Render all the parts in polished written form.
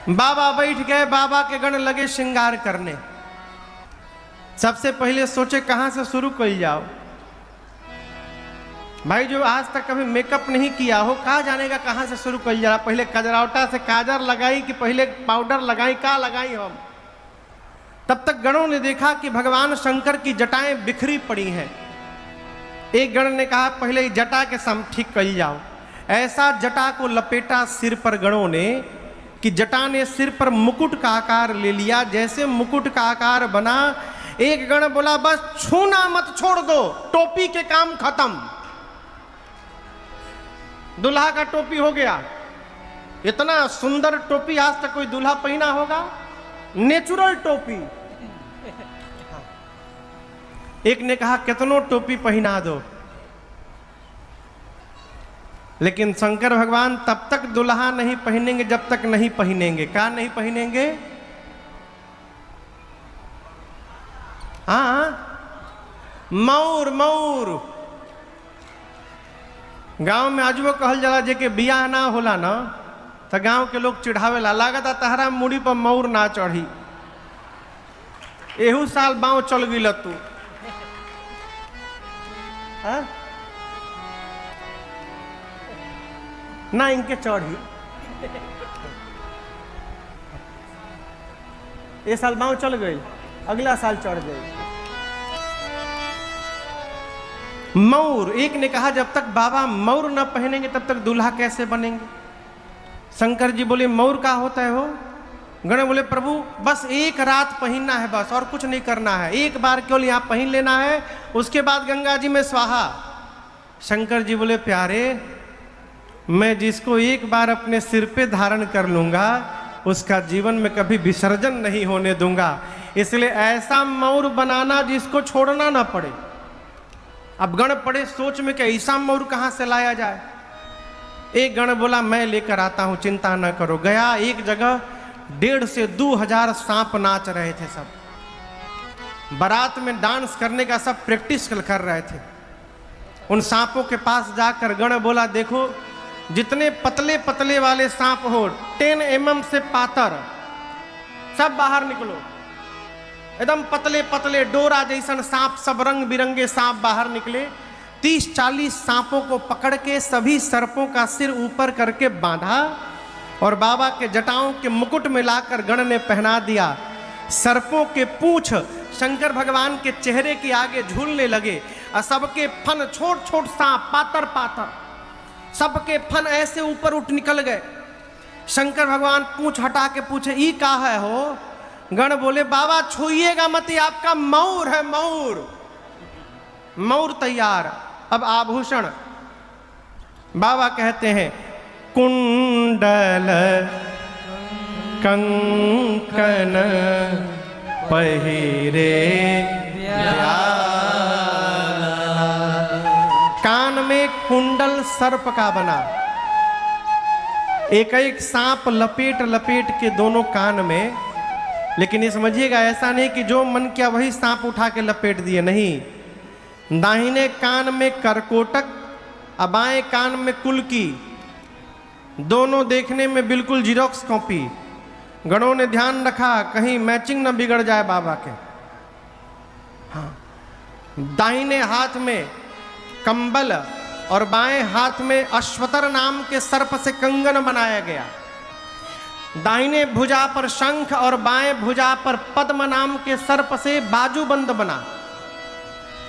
बाबा बैठ गए, बाबा के गण लगे श्रृंगार करने। सबसे पहले सोचे कहां से शुरू कर जाओ। भाई जो आज तक कभी मेकअप नहीं किया हो, कहा जानेगा कहां से शुरू कर जा। पहले कजरावटा से काजर लगाई कि पहले पाउडर लगाई, क्या लगाई हम। तब तक गणों ने देखा कि भगवान शंकर की जटाएं बिखरी पड़ी हैं। एक गण ने कहा पहले जटा के सम ठीक कर जाओ। ऐसा जटा को लपेटा सिर पर गणों ने कि जटा ने सिर पर मुकुट का आकार ले लिया। जैसे मुकुट का आकार बना, एक गण बोला बस छूना मत, छोड़ दो, टोपी के काम खत्म। दूल्हा का टोपी हो गया। इतना सुंदर टोपी आज तक कोई दूल्हा पहना होगा, नेचुरल टोपी। एक ने कहा कितनों टोपी पहना दो, लेकिन शंकर भगवान तब तक दुल्हा नहीं पहनेंगे जब तक नहीं पहनेंगे। क्या नहीं पहनेंगे? हाँ, मौर। मौर गांव में आजो कहल जाला जे के बियाह ना होला ना, तो गांव के लोग चिढ़ावेला, लागत तहरा मुड़ी पर मौर ना चढ़ी। एहू साल बाँव चल गई तू। हाँ? ना इनके चढ़ी, ये साल बाँव चल गई, अगला साल चढ़ गई। मौर। एक ने कहा जब तक बाबा मौर न पहनेंगे तब तक दूल्हा कैसे बनेंगे। शंकर जी बोले मौर का होता है हो। गण बोले प्रभु बस एक रात पहनना है, बस और कुछ नहीं करना है, एक बार केवल यहाँ पहन लेना है, उसके बाद गंगा जी में स्वाहा। शंकर जी बोले प्यारे, मैं जिसको एक बार अपने सिर पे धारण कर लूंगा उसका जीवन में कभी विसर्जन नहीं होने दूंगा। इसलिए ऐसा मौर बनाना जिसको छोड़ना ना पड़े। अब गण पड़े सोच में कि ऐसा मौर कहां से लाया जाए। एक गण बोला मैं लेकर आता हूं, चिंता न करो। गया एक जगह 1,500 से 2,000 सांप नाच रहे थे। सब बारात में डांस करने का सब प्रैक्टिस कर रहे थे। उन सांपों के पास जाकर गण बोला देखो जितने पतले पतले वाले सांप हो, 10 mm से पातर, सब बाहर निकलो। एकदम पतले पतले डोरा जैसन सांप, सब रंग बिरंगे सांप बाहर निकले। 30-40 सांपों को पकड़ के सभी सर्पों का सिर ऊपर करके बांधा और बाबा के जटाओं के मुकुट में लाकर गण ने पहना दिया। सर्पों के पूंछ शंकर भगवान के चेहरे के आगे झूलने लगे और सबके फन, छोट छोट सांप, पातर पातर, सबके फन ऐसे ऊपर उठ निकल गए। शंकर भगवान पूंछ हटा के पूछे ई का है हो। गण बोले बाबा छूइएगा मत, ये आपका मौर है, मौर। मौर तैयार। अब आभूषण बाबा कहते हैं कुंडल कंकन पहिरे, कान में कुंडल सर्प का बना। एक एक सांप लपेट लपेट के दोनों कान में। लेकिन ये समझिएगा ऐसा नहीं कि जो मन किया वही सांप उठा के लपेट दिए, नहीं। दाहिने कान में करकोटक और बाएं कान में कुल्की, दोनों देखने में बिल्कुल जीरोक्स कॉपी। गणों ने ध्यान रखा कहीं मैचिंग न बिगड़ जाए बाबा के। हाँ, दाहिने हाथ में कंबल और बाएं हाथ में अश्वतर नाम के सर्प से कंगन बनाया गया। दाहिने भुजा पर शंख और बाएं भुजा पर पद्म नाम के सर्प से बाजूबंद बना।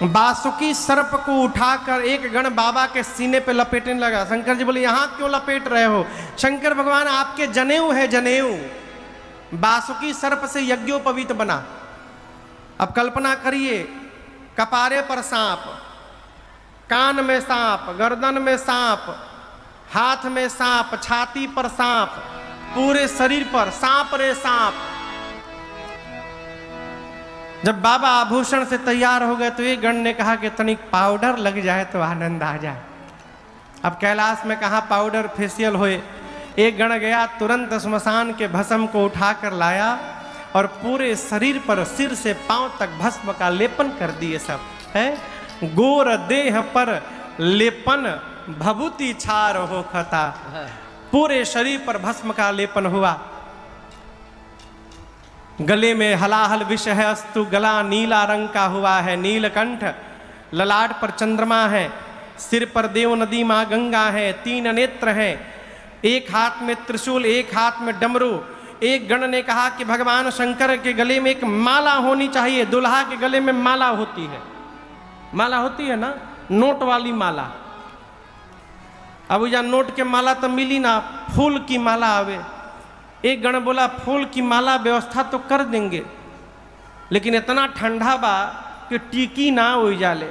बासुकी सर्प को उठाकर एक गण बाबा के सीने पे लपेटने लगा। शंकर जी बोले यहाँ क्यों लपेट रहे हो। शंकर भगवान आपके जनेऊ है, जनेऊ। बासुकी सर्प से यज्ञोपवीत बना। अब कल्पना करिए, कपारे पर सांप, कान में सांप, गर्दन में सांप, हाथ में सांप, छाती पर सांप, पूरे शरीर पर सांप रे सांप। जब बाबा आभूषण से तैयार हो गए तो एक गण ने कहा कि तनिक पाउडर लग जाए तो आनंद आ जाए। अब कैलाश में कहा पाउडर फेशियल होए। एक गण गया, तुरंत श्मशान के भस्म को उठाकर लाया और पूरे शरीर पर सिर से पांव तक भस्म का लेपन कर दिए। सब है गोर देह पर लेपन भभूति छार हो खता। पूरे शरीर पर भस्म का लेपन हुआ। गले में हलाहल विष है अस्तु, गला नीला रंग का हुआ है नीलकंठ, ललाट पर चंद्रमा है, सिर पर देव नदी माँ गंगा है, 3 नेत्र हैं, एक हाथ में त्रिशूल, एक हाथ में डमरू। एक गण ने कहा कि भगवान शंकर के गले में एक माला होनी चाहिए। दुल्हा के गले में माला होती है, माला होती है ना, नोट वाली माला। अब या नोट के माला तो मिली ना, फूल की माला आवे। एक गण बोला फूल की माला व्यवस्था तो कर देंगे, लेकिन इतना ठंडा बा कि टीकी ना हो जाले।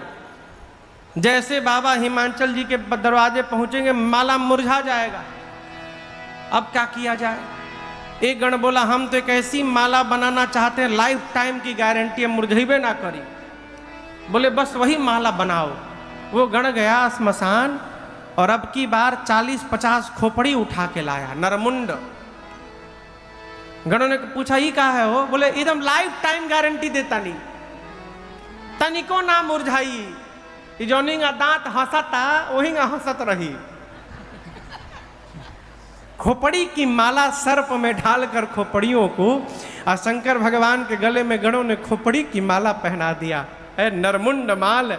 जैसे बाबा हिमाचल जी के दरवाजे पहुंचेंगे माला मुरझा जाएगा। अब क्या किया जाए? एक गण बोला हम तो एक ऐसी माला बनाना चाहते हैं, लाइफ टाइम की गारंटी है, मुरझेबे ना करी। बोले बस वही माला बनाओ। वो गण गया स्मशान और अब की बार 40-50 खोपड़ी उठा के लाया, नरमुंड। गणों ने पूछा ही कहा है वो? बोले एकदम लाइफ टाइम गारंटी देता नहीं, तनिको ना मुरझाई। जोनिंगा दांत हंसता वही हंसत रही। खोपड़ी की माला सर्प में ढालकर खोपड़ियों को और शंकर भगवान के गले में गणों ने खोपड़ी की माला पहना दिया। है नरमुंड माल,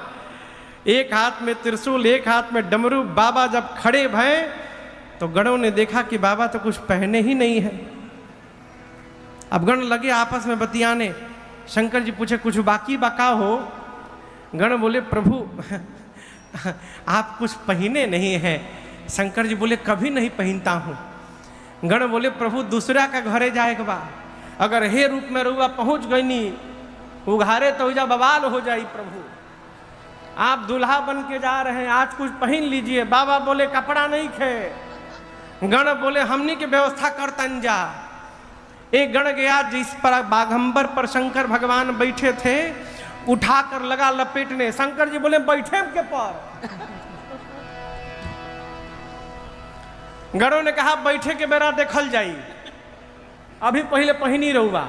एक हाथ में त्रिशूल, एक हाथ में डमरू। बाबा जब खड़े भये तो गणों ने देखा कि बाबा तो कुछ पहने ही नहीं है। अब गण लगे आपस में बतियाने। शंकर जी पूछे कुछ बाकी बका हो? गण बोले प्रभु आप कुछ पहने नहीं हैं। शंकर जी बोले कभी नहीं पहनता हूँ। गण बोले प्रभु दूसरा का घरे जाए के बा, अगर हे रूप में रुआ पहुँच गई नी उघारे तो जा बवाल हो जाई। प्रभु आप दूल्हा बन के जा रहे हैं, आज कुछ पहन लीजिए। बाबा बोले कपड़ा नहीं खे। गण बोले हमनी की व्यवस्था करतन जा। एक गण गया जिस पर बाघंबर पर शंकर भगवान बैठे थे, उठाकर लगा लपेटने। शंकर जी बोले बैठे के पर। गणों ने कहा बैठे के बेरा देखल जाई, अभी पहले पहनी रहुआ।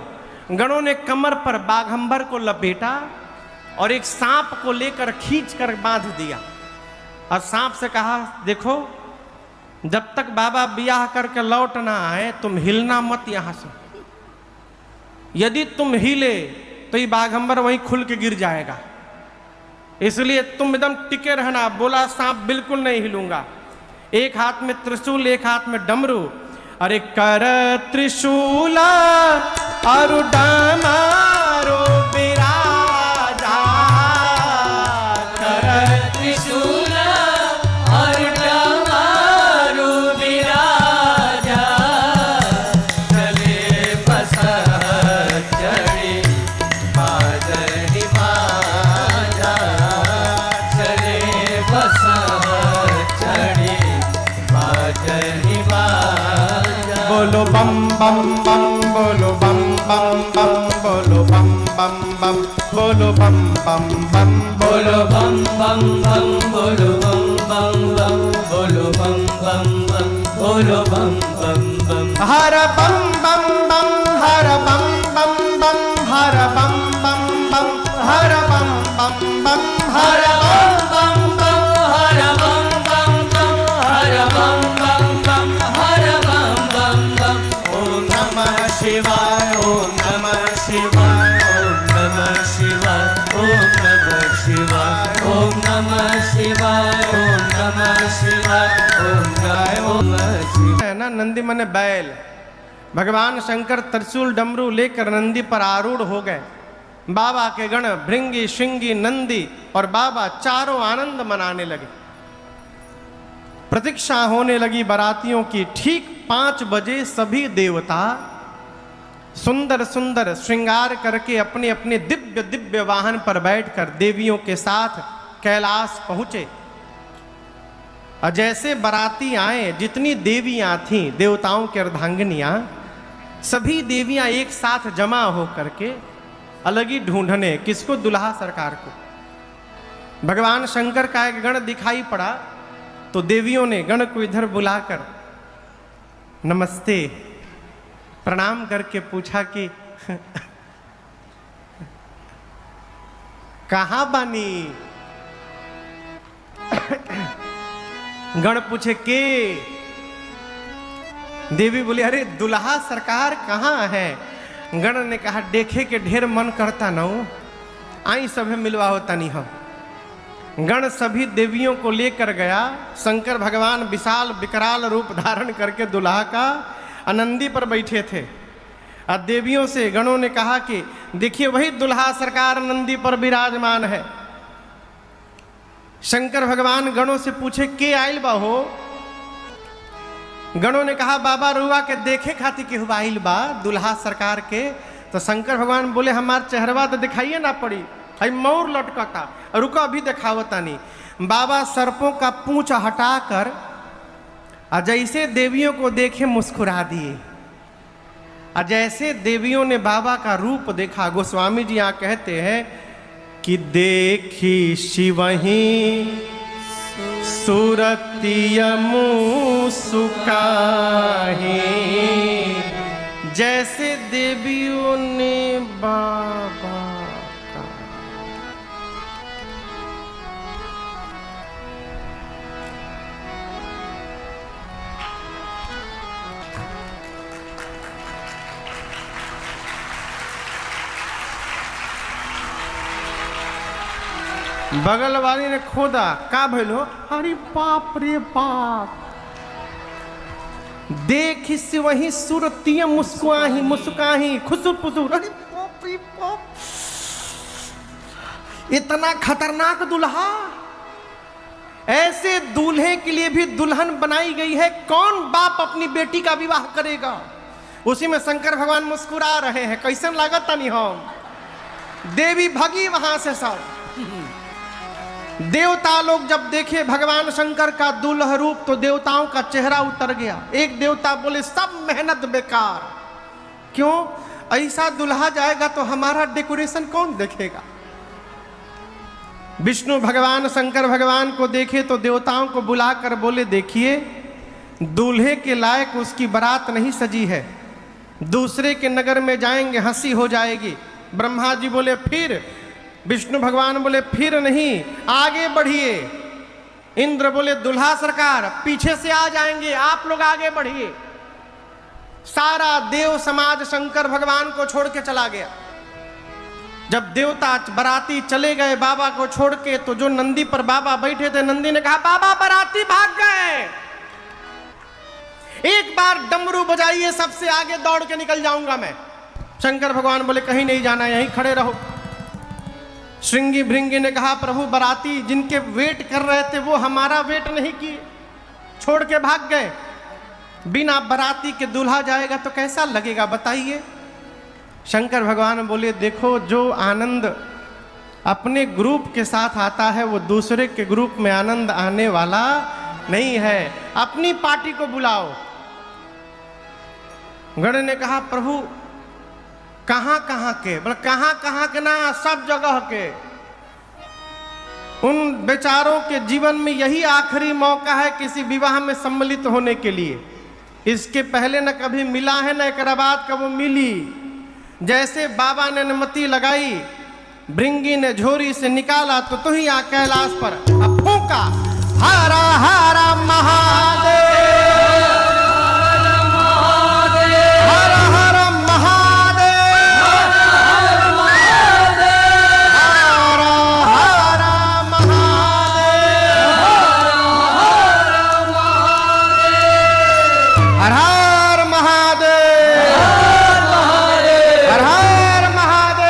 गणों ने कमर पर बाघंबर को लपेटा और एक सांप को लेकर खींच कर बांध दिया और सांप से कहा देखो जब तक बाबा ब्याह करके लौट ना आए तुम हिलना मत यहां से। यदि तुम हिले तो ये बाघंबर वहीं खुल के गिर जाएगा, इसलिए तुम एकदम टिके रहना। बोला सांप बिल्कुल नहीं हिलूंगा। एक हाथ में त्रिशूल, एक हाथ में डमरू। अरे कर त्रिशूला और डमरू बिराजा, कर त्रिशूला और डमरू बिराजा, चले बस चढ़ी बादल बाजा, चले बस चढ़ी बादल बाजा। बोलो बम बम बम, बोलो बम बम बम, बोलो बम बम बम, बोलो बम बम बम, बोलो बम बम बम, बोलो बम बम बम, बोलो बम बम बम, बोलो बम बम बम। हर बम बम बम, हर बम बम बम, हर बम बम बम, हर बम बम बम, हर बम बम बम, हर बम बम बम, हर बम बम बम, हर बम बम बम। ओम नमः शिवाय, ओम नमः शिवाय, ओम नमः शिवाय, ओम नमः शिवाय, ओम नमः शिवाय, ओम नमः शिवाय, ओम नमः शिवाय। है ना नंदी मने बैल। भगवान शंकर त्रिशूल डमरू लेकर नंदी पर आरूढ़ हो गए। बाबा के गण भृंगी श्रृंगी नंदी और बाबा चारों आनंद मनाने लगे। प्रतीक्षा होने लगी बारातियों की। ठीक 5 बजे सभी देवता सुंदर सुंदर श्रृंगार करके अपने अपने दिव्य दिव्य वाहन पर बैठकर देवियों के साथ कैलाश पहुंचे। और जैसे बाराती आए, जितनी देवियां थीं देवताओं की अर्धांगिनियां, सभी देवियां एक साथ जमा हो करके अलग ही ढूंढने किसको, दुल्हा सरकार को। भगवान शंकर का एक गण दिखाई पड़ा तो देवियों ने गण को इधर बुलाकर नमस्ते प्रणाम करके पूछा कि कहाँ बानी? गण पूछे के? देवी बोली अरे दुल्हा सरकार कहाँ है? गण ने कहा देखे के ढेर मन करता न हो, आई सभी मिलवा होता नहीं हम। गण सभी देवियों को लेकर गया। शंकर भगवान विशाल विकराल रूप धारण करके दुल्हा का आनंदी पर बैठे थे। और देवियों से गणों ने कहा कि देखिए वही दुल्हा सरकार नंदी पर विराजमान है। शंकर भगवान गणों से पूछे के आइल बा हो। गणों ने कहा बाबा रुआ के देखे खातिर के हुआ आइल बा दुल्हा सरकार के। तो शंकर भगवान बोले हमार चेहरवा तो दिखाइए ना पड़ी, हई मोर लटकता, रुको अभी दिखावता नहीं। बाबा सर्पों का पूंछ हटाकर जैसे देवियों को देखे मुस्कुरा दिए। जैसे देवियों ने बाबा का रूप देखा, गोस्वामी जी यहाँ कहते हैं कि देखी शिवही सूरतिय मुस्काही, जैसे देवियों ने बाबा का। बगल वाली ने खोदा का भइलो, अरे बाप रे बाप, देख से वही सूरतिय मुस्कुआही मुस्काही खुसुर पुसुर, अरे बाप रे बाप, इतना खतरनाक दुल्हा। ऐसे दूल्हे के लिए भी दुल्हन बनाई गई है, कौन बाप अपनी बेटी का विवाह करेगा। उसी में शंकर भगवान मुस्कुरा रहे हैं, कैसे लागत नहीं हम। देवी भगी वहां से सब। देवता लोग जब देखे भगवान शंकर का दुल्ह रूप तो देवताओं का चेहरा उतर गया। एक देवता बोले सब मेहनत बेकार, क्यों, ऐसा दुल्हा जाएगा तो हमारा डेकोरेशन कौन देखेगा। विष्णु भगवान शंकर भगवान को देखे तो देवताओं को बुलाकर बोले देखिए दूल्हे के लायक उसकी बारात नहीं सजी है, दूसरे के नगर में जाएंगे हंसी हो जाएगी। ब्रह्मा जी बोले फिर, विष्णु भगवान बोले फिर नहीं, आगे बढ़िए। इंद्र बोले दुल्हा सरकार पीछे से आ जाएंगे, आप लोग आगे बढ़िए। सारा देव समाज शंकर भगवान को छोड़ के चला गया। जब देवता बराती चले गए बाबा को छोड़ के, तो जो नंदी पर बाबा बैठे थे, नंदी ने कहा बाबा बराती भाग गए, एक बार डमरू बजाइए, सबसे आगे दौड़ के निकल जाऊंगा मैं। शंकर भगवान बोले कहीं नहीं जाना, यहीं खड़े रहो। श्रृंगी भृंगी ने कहा प्रभु बराती जिनके वेट कर रहे थे वो हमारा वेट नहीं किए, छोड़ के भाग गए। बिना बराती के दूल्हा जाएगा तो कैसा लगेगा बताइए। शंकर भगवान बोले देखो जो आनंद अपने ग्रुप के साथ आता है वो दूसरे के ग्रुप में आनंद आने वाला नहीं है, अपनी पार्टी को बुलाओ। गण ने कहा प्रभु कहां कहां के, बोले कहां कहां के ना, सब जगह के। उन बेचारों के जीवन में यही आखिरी मौका है किसी विवाह में सम्मिलित होने के लिए। इसके पहले न कभी मिला है न एक बाद कब मिली। जैसे बाबा ने अनुमति लगाई, भृंगी ने झोरी से निकाला तो ही आ कैलाश पर अब फूंका, हरा हरा महादेव, हरा हरा महादेव, हर हर महादेव, हर हर महादेव,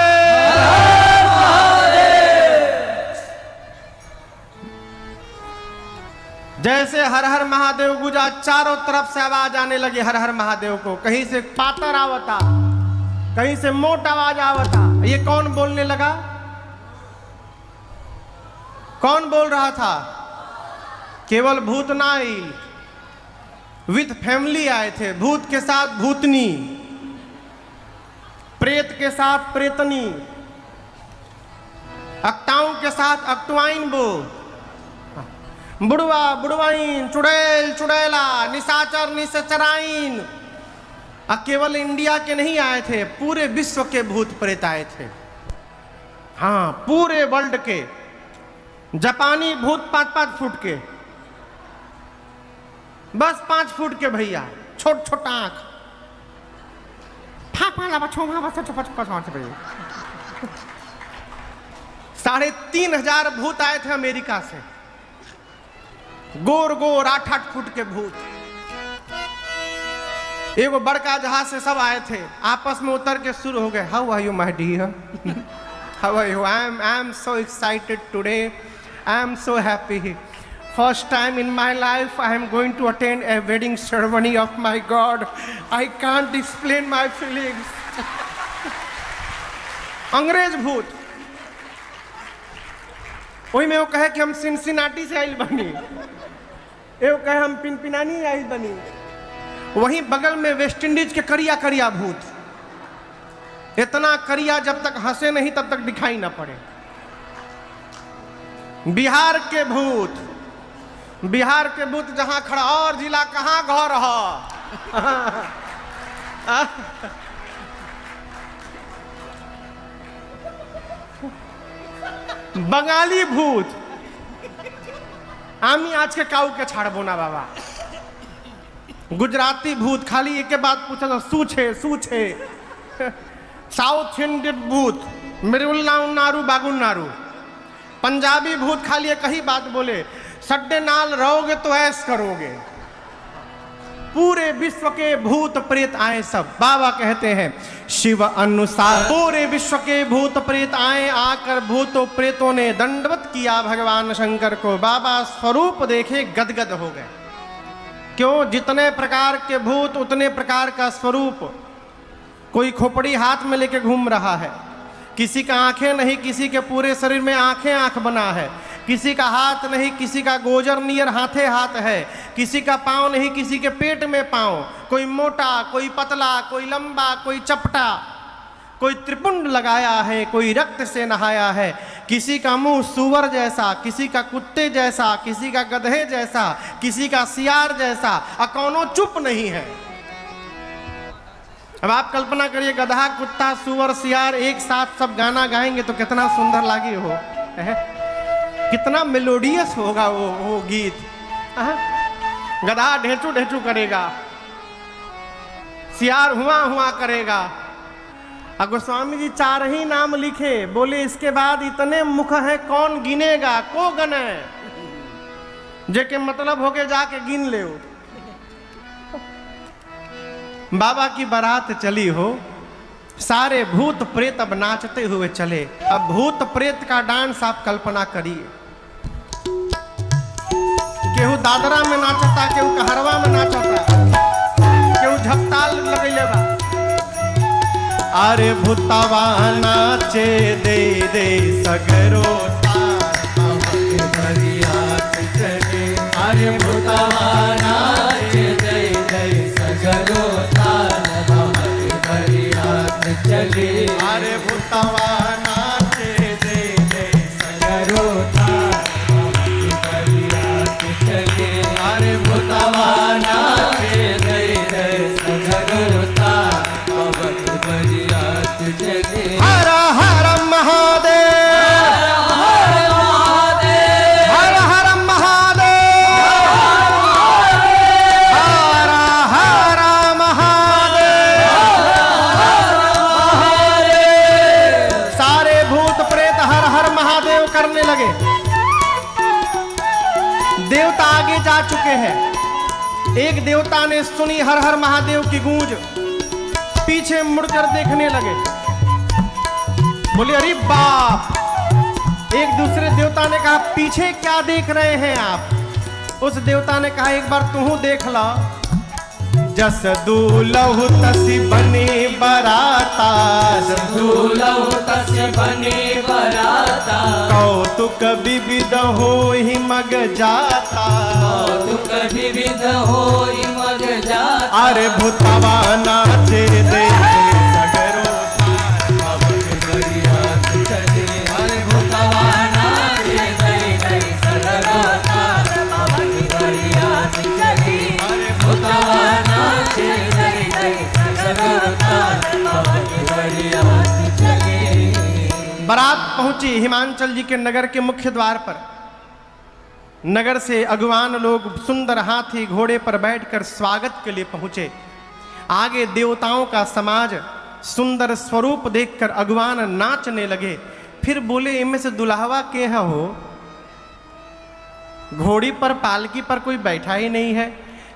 जैसे हर हर महादेव गुजा, चारों तरफ से आवाज आने लगी हर हर महादेव को। कहीं से पातर आवता, कहीं से मोट आवाज आवता। ये कौन बोलने लगा, कौन बोल रहा था, केवल भूत ना आई, विथ फैमिली आए थे। भूत के साथ भूतनी, प्रेत के साथ प्रेतनी, अक्टाओं के साथ अक्टवाइन बो, बुढ़वा बुढ़वाइन, चुड़ैल चुड़ैला, निशाचर निशाचराइन। केवल इंडिया के नहीं आए थे, पूरे विश्व के भूत प्रेत आए थे। हाँ पूरे वर्ल्ड के। जापानी भूत 5-5 फुट के, बस 5 फुट के भैया, छोट छोट आंख, फा 3,500 भूत आए थे अमेरिका से, गोर गोर 8-8 फुट के भूत। एगो बड़का जहाज से सब आए थे, आपस में उतर के शुरू हो गए, how are you my dear, how are you, I am so excited today, I am so happy, first time in my life I am going to attend a wedding ceremony of my god, I can't explain my feelings. अंग्रेज भूत वही में वो कहे कि हम Cincinnati से आइल बनी, एगो कहे हम पिनपिनानी आइल बनी। वहीं बगल में वेस्ट इंडीज के करिया करिया भूत, इतना करिया जब तक हंसे नहीं तब तक दिखाई ना पड़े। बिहार के भूत, बिहार के भूत जहां खड़ा, और जिला कहां घर हो। बंगाली भूत, आमी आज के काऊ के छाड़बो ना बाबा। गुजराती भूत खाली एक के बात पूछा, सूछे सूछे। साउथ इंडियन भूत मिरुल्लाउन्नारू बागुन्नारू। पंजाबी भूत खाली एक ही बात बोले, सड्डे नाल रहोगे तो ऐश करोगे। पूरे विश्व के भूत प्रेत आए सब, बाबा कहते हैं शिव अनुसार पूरे विश्व के भूत प्रेत आए, आकर भूतों प्रेतों ने दंडवत किया भगवान शंकर को। बाबा स्वरूप देखे गदगद हो गए। क्यों? जितने प्रकार के भूत उतने प्रकार का स्वरूप। कोई खोपड़ी हाथ में लेके घूम रहा है, किसी का आंखें नहीं, किसी के पूरे शरीर में आंखें आंख बना है, किसी का हाथ नहीं, किसी का गोजर नियर हाथे हाथ है, किसी का पाँव नहीं, किसी के पेट में पाँव, कोई मोटा, कोई पतला, कोई लंबा, कोई चपटा, कोई त्रिपुंड लगाया है, कोई रक्त से नहाया है, किसी का मुंह सूअर जैसा, किसी का कुत्ते जैसा, किसी का गधे जैसा, किसी का सियार जैसा, कौनो चुप नहीं है। अब आप कल्पना करिए, गधा, कुत्ता, सूअर, सियार एक साथ सब गाना गाएंगे तो कितना सुंदर लागी हो, कितना मेलोडियस होगा वो गीत। गधा ढेचू ढेचू करेगा, सियार हुआ हुआ करेगा। और गोस्वामी जी 4 ही नाम लिखे, बोले इसके बाद इतने मुख हैं कौन गिनेगा, को गने, जेके मतलब हो गए जाके गिन ले। बाबा की बारात चली हो, सारे भूत प्रेत अब नाचते हुए चले। अब भूत प्रेत का डांस आप कल्पना करिए, केहू दादरा में नाचता, केहू कहरवा में नाचता, केहू झपताल लगैले बा। अरे भूतवा नाचे दे दे सगरो अरे भूतवा नाचे दे दे सगरो चले। अरे भूतवा नाचे दे दे सगरो चले। अरे भूतवा नाचे दे दे सगरो चले। हर हर महादेव, हर हर महादेव, हर हर महादेव। सारे भूत प्रेत हर हर महादेव करने लगे। देवता आगे जा चुके हैं। एक देवता ने सुनी हर हर महादेव की गूंज, पीछे मुड़कर देखने लगे, बोले अरे बाप। एक दूसरे देवता ने कहा पीछे क्या देख रहे हैं आप? उस देवता ने कहा एक बार तू देख ला। जस दूलहु तसी बने बराता, जस दूलहु तसी बने बराता, कौतुक विविध होहि मग जाता, कौतुक विविध होहि मग जाता। अरे भूतवा नाचे दे सगरो चले। अरे भूतवा नाचे दे सगरो चले। अरे भूतवा बारात पहुंची हिमांचल जी के नगर के मुख्य द्वार पर। नगर से अगवान लोग सुंदर हाथी घोड़े पर बैठकर स्वागत के लिए पहुंचे। आगे देवताओं का समाज सुंदर स्वरूप देखकर अगवान नाचने लगे। फिर बोले इनमें से दुल्हवा के हैं हो? घोड़ी पर पालकी पर कोई बैठा ही नहीं है।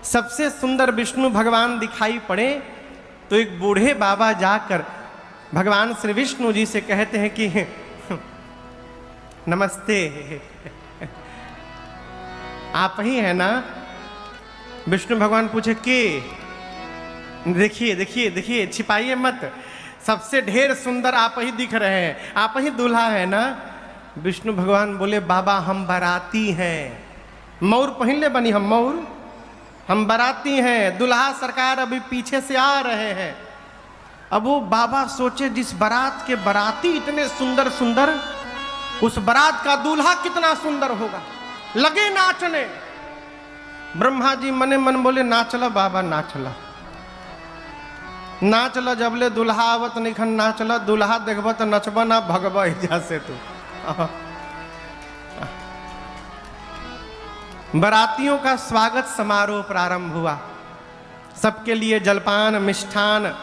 सबसे सुंदर विष्णु भगवान दिखाई पड़े तो एक बूढ़े बाबा जाकर भगवान श्री विष्णु जी से कहते हैं कि नमस्ते, आप ही है ना? विष्णु भगवान पूछे के? देखिए देखिए देखिए, छिपाइए मत, सबसे ढेर सुंदर आप ही दिख रहे हैं, आप ही दूल्हा है ना? विष्णु भगवान बोले बाबा हम बाराती हैं, मौर पहन ले बनी, हम मौर, हम बाराती हैं, दुल्हा सरकार अभी पीछे से आ रहे हैं। अब वो बाबा सोचे जिस बारात के बाराती इतने सुंदर सुंदर, उस बारात का दूल्हा कितना सुंदर होगा। लगे नाचने। ब्रह्मा जी मने मन बोले नाचला बाबा नाचला, नाचला, जबले दुल्हा आवत निखन नाचला, दुल्हा देखब तो नचब ना भगब एजा से तू। बारातियों का स्वागत समारोह प्रारंभ हुआ। सबके लिए जलपान, मिष्ठान,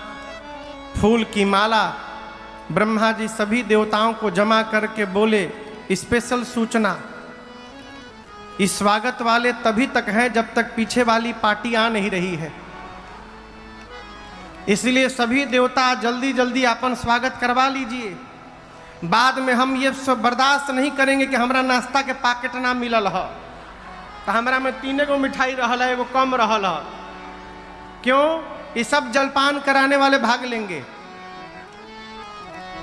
फूल की माला। ब्रह्मा जी सभी देवताओं को जमा करके बोले स्पेशल सूचना, इस स्वागत वाले तभी तक हैं जब तक पीछे वाली पार्टी आ नहीं रही है, इसलिए सभी देवता जल्दी जल्दी अपन स्वागत करवा लीजिए। बाद में हम ये सब बर्दाश्त नहीं करेंगे कि हमारा नाश्ता के पैकेट ना मिलल है, तो हमारा में 3 गो मिठाई रहल है, एगो कम रहल है। क्यों? ये सब जलपान कराने वाले भाग लेंगे।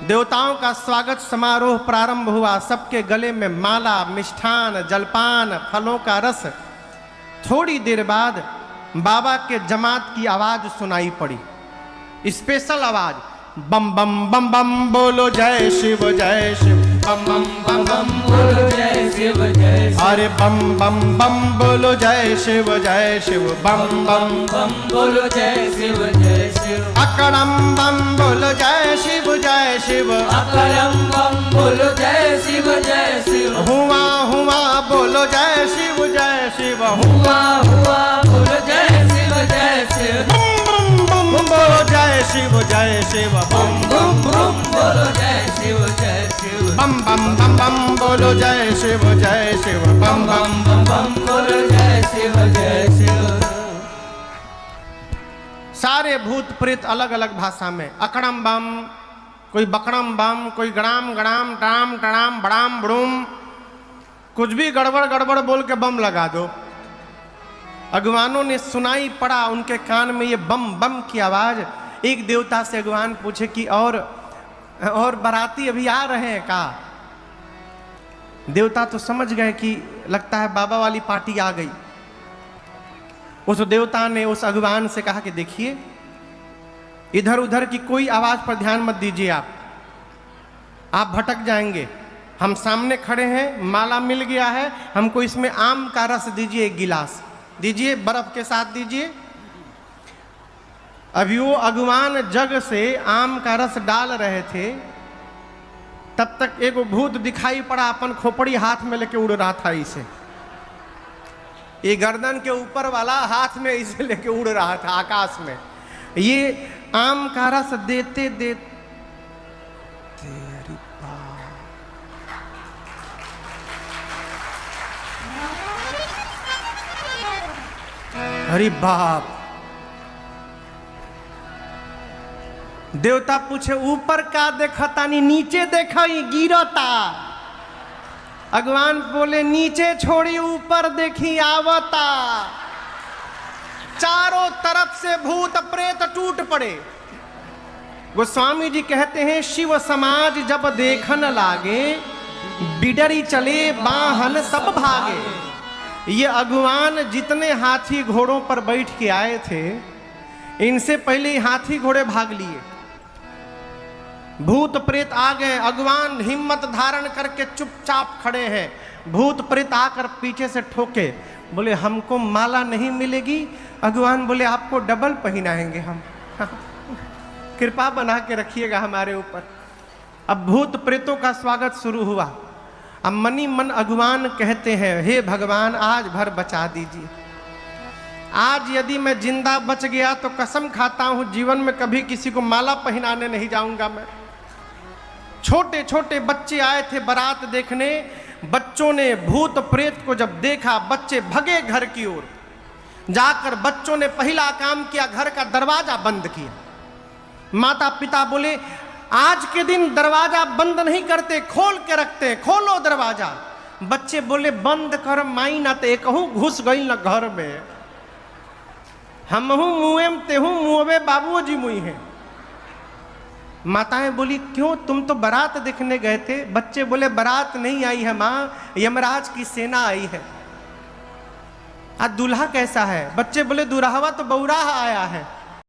देवताओं का स्वागत समारोह प्रारंभ हुआ। सबके गले में माला, मिष्ठान, जलपान, फलों का रस। थोड़ी देर बाद बाबा के जमात की आवाज सुनाई पड़ी, स्पेशल आवाज, बम बम बम बम बोलो जय शिव जय शिव, बम बम बम बम बोलो जय शिव जय शिव, अरे बम बम बम बोलो जय शिव जय शिव, बम बम बम बोलो जय शिव जय शिव, अकड़म बम बोलो जय शिव जय शिव, अकड़म बम बोलो जय शिव जय शिव, हुआ हुआ बोलो जय शिव जय शिव, हुआ हुआ बोलो जय शिव जय शिव, बोलो जय शिव जय शिव, बम बम बम बोलो जय शिव जय शिव, बम बम बम बम बोलो जय शिव जय शिव, बम बम बम बम बोलो जय शिव जय शिव। सारे भूत प्रेत अलग अलग भाषा में, अकड़म बम, कोई बकड़म बम, कोई गड़ाम गड़ाम, टाम टड़ाम, बड़ाम बड़ूम, कुछ भी गड़बड़ गड़बड़ बोल के बम लगा दो। अगवानों ने सुनाई पड़ा उनके कान में ये बम बम की आवाज। एक देवता से अगवान पूछे कि और बाराती अभी आ रहे हैं का? देवता तो समझ गए कि लगता है बाबा वाली पार्टी आ गई। उस देवता ने उस अगवान से कहा कि देखिए इधर उधर की कोई आवाज पर ध्यान मत दीजिए, आप भटक जाएंगे। हम सामने खड़े हैं, माला मिल गया है, हमको इसमें आम का रस दीजिए, एक गिलास दीजिए, बर्फ के साथ दीजिए। अभी वो अगवान जग से आम का रस डाल रहे थे, तब तक एक भूत दिखाई पड़ा, अपन खोपड़ी हाथ में लेके उड़ रहा था। इसे ये गर्दन के ऊपर वाला हाथ में इसे लेके उड़ रहा था आकाश में। ये आम का रस देते देते अरे बाप। देवता पूछे ऊपर का देखता नहीं, नीचे देखा गिरता। अगवान बोले नीचे छोड़ी ऊपर देखी आवता। चारों तरफ से भूत प्रेत टूट पड़े। गोस्वामी जी कहते हैं शिव समाज जब देखन लागे, बिडरी चले बाहन सब भागे। ये अगवान जितने हाथी घोड़ों पर बैठ के आए थे, इनसे पहले हाथी घोड़े भाग लिए। भूत प्रेत आ गए, अगवान हिम्मत धारण करके चुपचाप खड़े हैं। भूत प्रेत आकर पीछे से ठोके, बोले हमको माला नहीं मिलेगी। अगवान बोले आपको डबल पहनाएंगे हम, कृपा बना के रखिएगा हमारे ऊपर। अब भूत प्रेतों का स्वागत शुरू हुआ। अब मनी मन अगवान कहते हैं हे भगवान आज भर बचा दीजिए, आज यदि मैं जिंदा बच गया तो कसम खाता हूं जीवन में कभी किसी को माला पहनाने नहीं जाऊंगा मैं। छोटे छोटे बच्चे आए थे बारात देखने, बच्चों ने भूत प्रेत को जब देखा बच्चे भगे घर की ओर। जाकर बच्चों ने पहला काम किया, घर का दरवाजा बंद किया। माता पिता बोले आज के दिन दरवाजा बंद नहीं करते, खोल के रखते, खोलो दरवाजा। बच्चे बोले बंद कर माई ना ते कहूं घुस गई न घर में, हम मुएम तेहू मुँवे बाबूजी मुई हैं। माताएं बोली क्यों, तुम तो बारात देखने गए थे। बच्चे बोले बारात नहीं आई है माँ, यमराज की सेना आई है। आज दूल्हा कैसा है? बच्चे बोले दुल्हा तो बौराहा आया है।